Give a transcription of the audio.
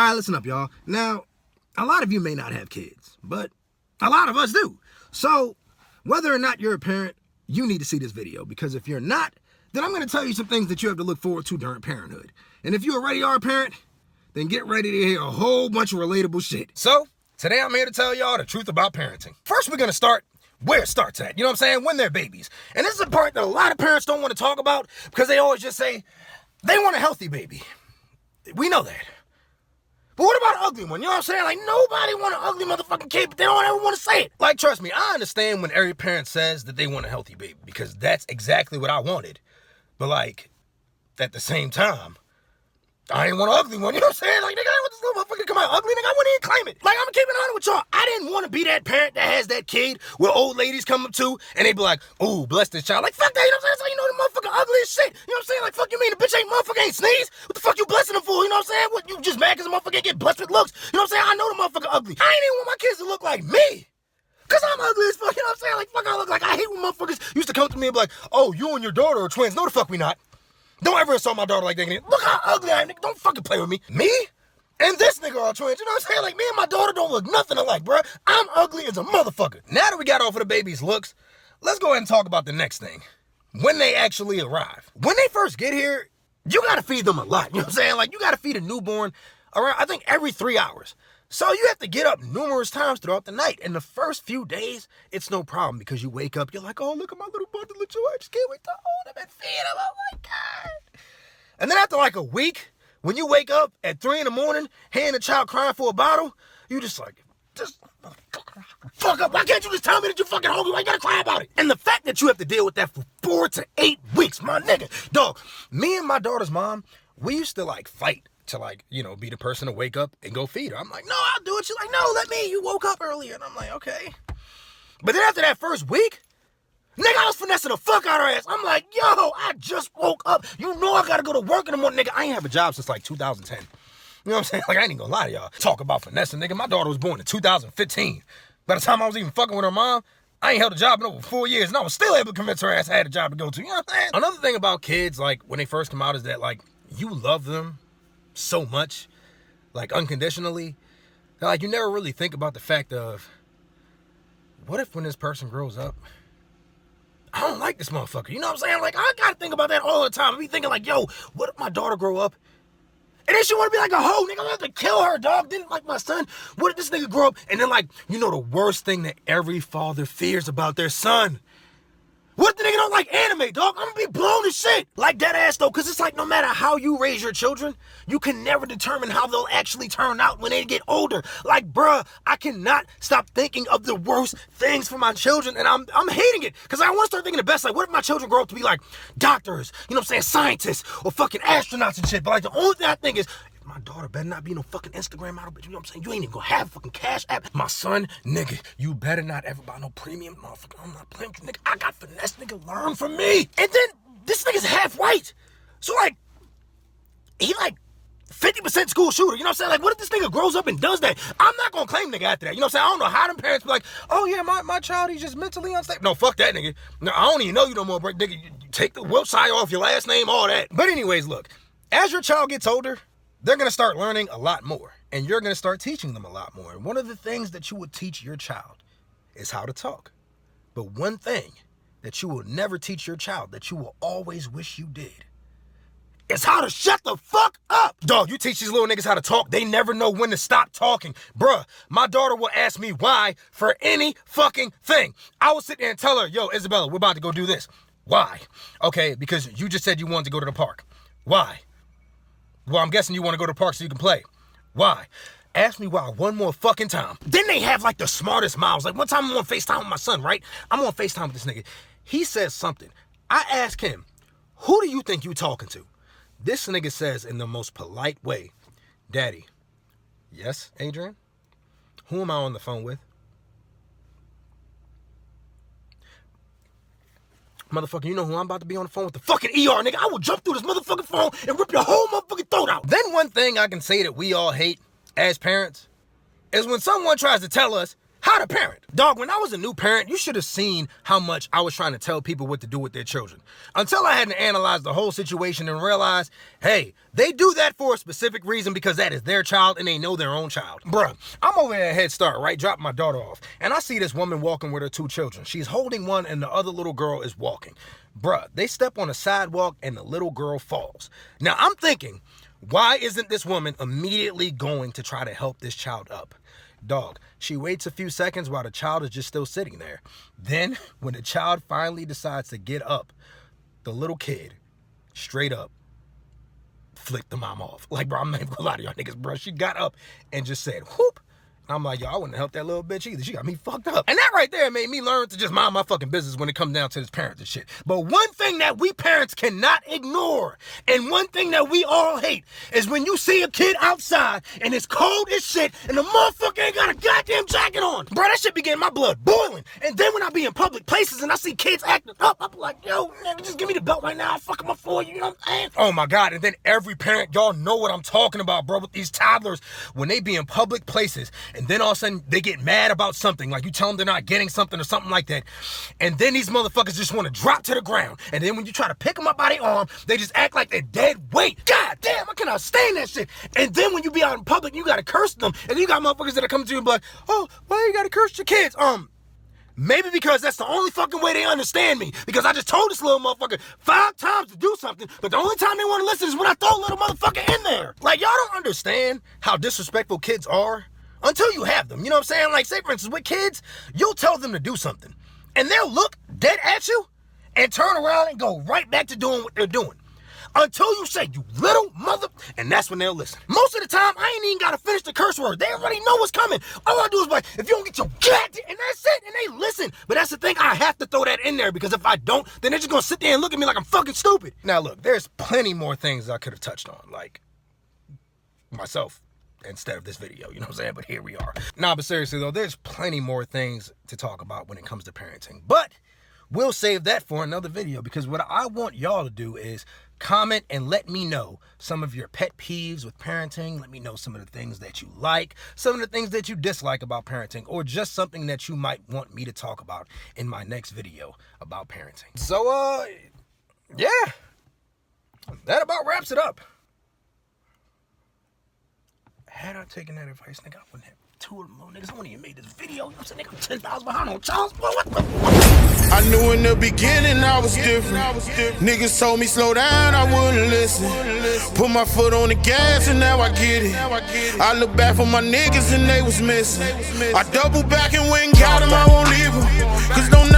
All right, listen up, y'all. Now, a lot of you may not have kids, but a lot of us do. So, whether or not you're a parent, you need to see this video, because if you're not, then I'm going to tell you some things that you have to look forward to during parenthood. And if you already are a parent, then get ready to hear a whole bunch of relatable shit. So, today I'm here to tell y'all the truth about parenting. First, we're going to start where it starts at, you know what I'm saying? When they're babies. And this is a part that a lot of parents don't want to talk about because they always just say they want a healthy baby. We know that. But what about an ugly one? You know what I'm saying? Like, nobody want an ugly motherfucking kid, but they don't ever want to say it. Like, trust me, I understand when every parent says that they want a healthy baby, because that's exactly what I wanted. But, like, at the same time, I ain't want an ugly one, you know what I'm saying? Like, nigga, I want this little motherfucker to come out ugly, nigga, I wouldn't even claim it. Like, I'm gonna keep it honest with y'all. I didn't want to be that parent that has that kid where old ladies come up to and they be like, ooh, bless this child. Like, fuck that, you know what I'm saying? That's how you know the motherfucker ugly as shit. You know what I'm saying? Like, fuck you mean, the bitch motherfucker ain't sneeze? What the fuck you blessing him for? You know what I'm saying? What, you just mad because the motherfucker get blessed with looks? You know what I'm saying? I know the motherfucker ugly. I ain't even want my kids to look like me. Cause I'm ugly as fuck, you know what I'm saying? Like, fuck I look like. I hate when motherfuckers used to come to me and be like, oh, you and your daughter are twins. No, the fuck we not. Don't ever insult my daughter like that. Look how ugly I am, nigga. Don't fucking play with me. Me and this nigga are twins. You know what I'm saying? Like, me and my daughter don't look nothing alike, bro. I'm ugly as a motherfucker. Now that we got off of the baby's looks, let's go ahead and talk about the next thing. When they actually arrive. When they first get here, you gotta feed them a lot. You know what I'm saying? Like, you gotta feed a newborn around, I think, every 3 hours. So you have to get up numerous times throughout the night. And the first few days, it's no problem because you wake up, you're like, oh, look at my little bundle of joy. I just can't wait to hold him and feed him. Oh my God. And then after like a week, when you wake up at 3 a.m, hearing a child crying for a bottle, you just like, fuck up. Why can't you just tell me that you're fucking hungry? Why you gotta cry about it? And the fact that you have to deal with that for 4 to 8 weeks, my nigga. Dog, me and my daughter's mom, we used to like fight to like, you know, be the person to wake up and go feed her. I'm like, no, I'll do it. She's like, no, let me. You woke up earlier. And I'm like, okay. But then after that first week, nigga, I was finessing the fuck out of her ass. I'm like, yo, I just woke up. You know I gotta go to work in the morning, nigga. I ain't have a job since like 2010. You know what I'm saying? Like, I ain't even gonna lie to y'all. Talk about finessing, nigga. My daughter was born in 2015. By the time I was even fucking with her mom, I ain't held a job in over 4 years, and I was still able to convince her ass I had a job to go to. You know what I'm saying? Another thing about kids, like, when they first come out is that, like, you love them so much, like, unconditionally, that, like, you never really think about the fact of, what if when this person grows up, I don't like this motherfucker? You know what I'm saying? Like, I gotta think about that all the time. I be thinking like, yo, what if my daughter grow up and then she want to be like a hoe, nigga? I'm gonna have to kill her, dog. Didn't like my son. What if this nigga grow up and then, like, you know the worst thing that every father fears about their son? What if the nigga don't like anime, dog? I'm gonna be blown to shit. Like, dead ass, though, because it's like no matter how you raise your children, you can never determine how they'll actually turn out when they get older. Like, bruh, I cannot stop thinking of the worst things for my children, and I'm hating it, because I want to start thinking the best. Like, what if my children grow up to be like doctors, you know what I'm saying, scientists, or fucking astronauts and shit? But like, the only thing I think is, my daughter better not be no fucking Instagram model, but you know what I'm saying? You ain't even gonna have a fucking Cash App. My son, nigga, you better not ever buy no premium motherfucker. I'm not playing with you, nigga. I got finesse, nigga. Learn from me. And then, this nigga's half white. So, like, he like 50% school shooter. You know what I'm saying? Like, what if this nigga grows up and does that? I'm not gonna claim nigga after that. You know what I'm saying? I don't know how them parents be like, oh yeah, my child, he's just mentally unstable. No, fuck that, nigga. No, I don't even know you no more, bro. Nigga, you take the Wiltshire off your last name, all that. But anyways, look, as your child gets older, they're going to start learning a lot more, and you're going to start teaching them a lot more. And one of the things that you would teach your child is how to talk. But one thing that you will never teach your child, that you will always wish you did, is how to shut the fuck up. Dog, you teach these little niggas how to talk, they never know when to stop talking. Bruh, my daughter will ask me why for any fucking thing. I will sit there and tell her, yo, Isabella, we're about to go do this. Why? Okay, because you just said you wanted to go to the park. Why? Well, I'm guessing you want to go to the park so you can play. Why? Ask me why one more fucking time. Then they have like the smartest mouths. Like, one time I'm on FaceTime with my son, right? I'm on FaceTime with this nigga. He says something. I ask him, who do you think you talking to? This nigga says in the most polite way, Daddy. Yes, Adrian? Who am I on the phone with? Motherfucker, you know who I'm about to be on the phone with? The fucking ER, nigga. I will jump through this motherfucking phone and rip your whole motherfucking throat out. Then one thing I can say that we all hate as parents is when someone tries to tell us how to parent. Dog, when I was a new parent, you should have seen how much I was trying to tell people what to do with their children. Until I had to analyze the whole situation and realize, hey, they do that for a specific reason because that is their child and they know their own child. Bruh, I'm over at Head Start, right? Dropping my daughter off. And I see this woman walking with her 2 children. She's holding one and the other little girl is walking. Bruh, they step on a sidewalk and the little girl falls. Now, I'm thinking, why isn't this woman immediately going to try to help this child up? Dog, she waits a few seconds while the child is just still sitting there. Then, when the child finally decides to get up, the little kid, straight up, flicked the mom off. Like, bro, I'm not even gonna lie to y'all niggas, bro. She got up and just said, whoop. I'm like, yo, I wouldn't help that little bitch either. She got me fucked up. And that right there made me learn to just mind my fucking business when it comes down to this parents and shit. But one thing that we parents cannot ignore, and one thing that we all hate, is when you see a kid outside and it's cold as shit and the motherfucker ain't got a goddamn jacket on. Bro, that shit be getting my blood boiling. And then when I be in public places and I see kids acting up, I'm like, yo, nigga, just give me the belt right now. I'll fuck them up for you, you know what I'm saying? Oh my God, and then every parent, y'all know what I'm talking about, bro, with these toddlers, when they be in public places, and then all of a sudden they get mad about something, like you tell them they're not getting something or something like that, and then these motherfuckers just want to drop to the ground, and then when you try to pick them up by their arm, they just act like they're dead weight. God damn, I cannot stand that shit. And then when you be out in public, you gotta curse them, and then you got motherfuckers that are coming to you and be like, oh, why you gotta curse your kids? Maybe because that's the only fucking way they understand me. Because I just told this little motherfucker 5 times to do something, but the only time they want to listen is when I throw a little motherfucker in there. Like, y'all don't understand how disrespectful kids are until you have them. You know what I'm saying? Like, say, for instance, with kids, you'll tell them to do something, and they'll look dead at you and turn around and go right back to doing what they're doing. Until you say, you little mother, and that's when they'll listen. Most of the time, I ain't even got to finish the curse word. They already know what's coming. All I do is like, if you don't get your goddamn, and that's it, and they listen. But that's the thing, I have to throw that in there, because if I don't, then they're just going to sit there and look at me like I'm fucking stupid. Now look, there's plenty more things I could have touched on, like myself, instead of this video, you know what I'm saying? But here we are. Nah, but seriously though, there's plenty more things to talk about when it comes to parenting. But we'll save that for another video, because what I want y'all to do is comment and let me know some of your pet peeves with parenting. Let me know some of the things that you like, some of the things that you dislike about parenting, or just something that you might want me to talk about in my next video about parenting. So, yeah, that about wraps it up. Had I taken that advice, nigga, I wouldn't have 2 of them little niggas. I wouldn't even made this video. You know what I'm saying? Nigga, I'm 10,000 behind on Charles. Boy, what the fuck? I knew in the beginning I was different. Niggas told me slow down, I wouldn't listen. Put my foot on the gas and now I get it. I look back for my niggas and they was missing. I double back and went and got them, I won't leave them. Cause don't